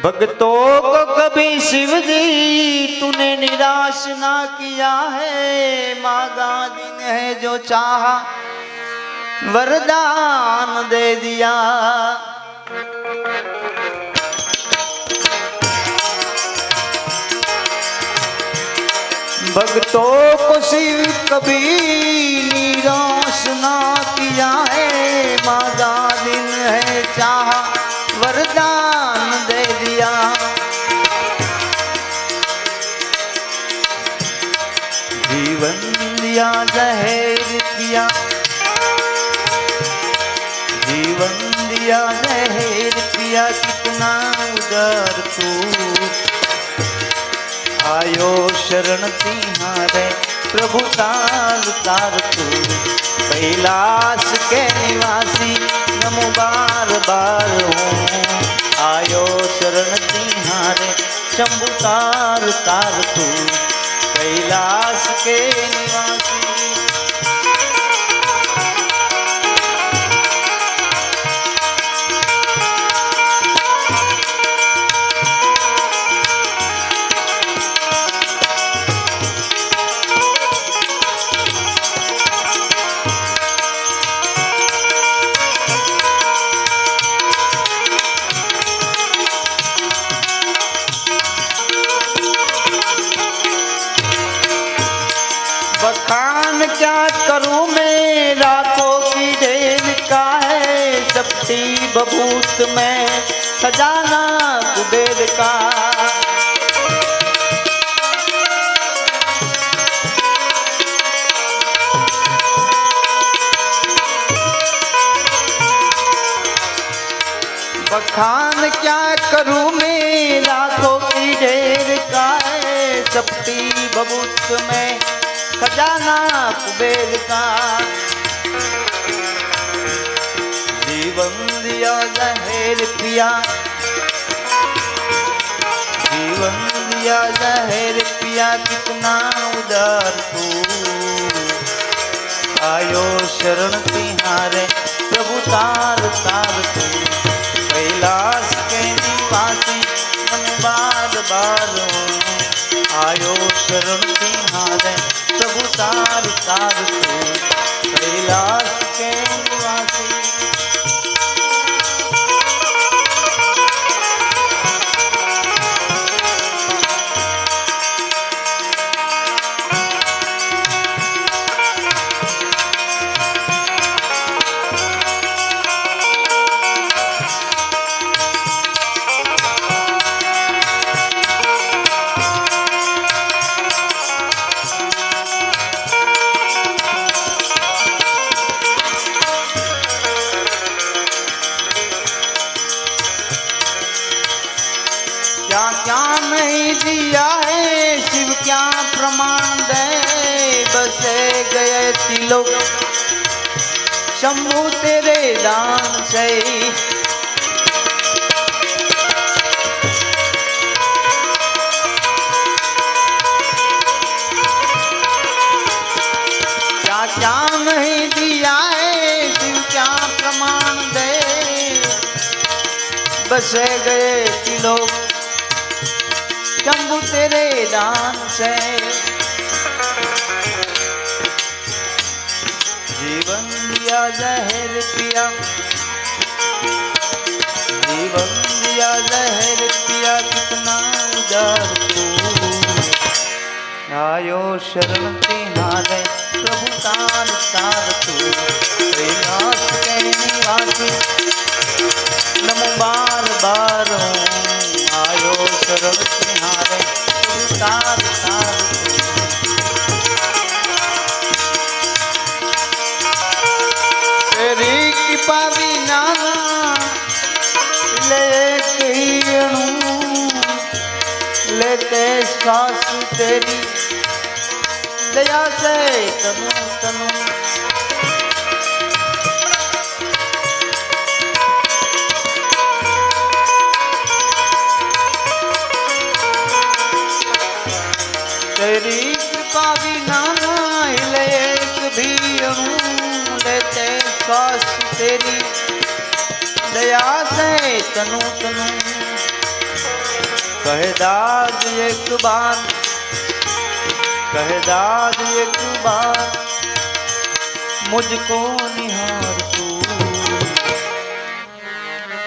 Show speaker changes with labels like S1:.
S1: भक्तों को कभी शिव जी तूने निराश ना किया है। मांगा दिन है जो चाहा वरदान दे दिया। भक्तों को शिव कभी निराश ना किया है। मांगा दिन है चाहा वरदान दे दिया। जीवन दिया जहर पिया, जीवन दिया जहर पिया, कितना उदार तू। आयो शरण तिहारे प्रभु तार तार तू। कैलाश के निवासी नमो बार बार हूँ। आयो शरण तिहारे शंभु तार तार तू। कैलाश के निवासी बखान क्या करूं मैं, रातों की ढेर का है। सप्ती बबूत में खजाना कुबेर का। बखान क्या करूं मैं, रातों की ढेर का है। सप्ती बबूत में खजाना कुबेर का। जीवन दिया जहर पिया, जीवन दिया जहर पिया, कितना उदार तू। आयो शरण तिहारे प्रभु तार तार तू। कैलाश के निवासी मन बार बार हूँ। आयो शरण तिहारे प्रभु तार तार तू। कैलाश के निवासी क्या क्या नहीं दिया है शिव, क्या प्रमाण दे। बसे गए तिलोक शंभु तेरे दान से। क्या क्या नहीं दिया है शिव, क्या प्रमाण दे। बसे गए तिलोक शंभु तेरे दान से। जीवन दिया जहर पिया, जीवन दिया जहर पिया, कितना उदार तू। आयो शरण तिहारे प्रभु तार तार तू। कैलाश के निवासी नमो बार बार हूँ। आयो शरण तिहारे प्रभु तार तार तू। तेरी कृपा बिना ले ही अणु, लेते सांस तेरी दया से तनु तनु। तेरी कृपा बिना हिले एक भी अणु। लेते श्वास तेरी दया से तनु तनु। कह दाद एक बार, कह दाद एक बार, मुझको निहार तू।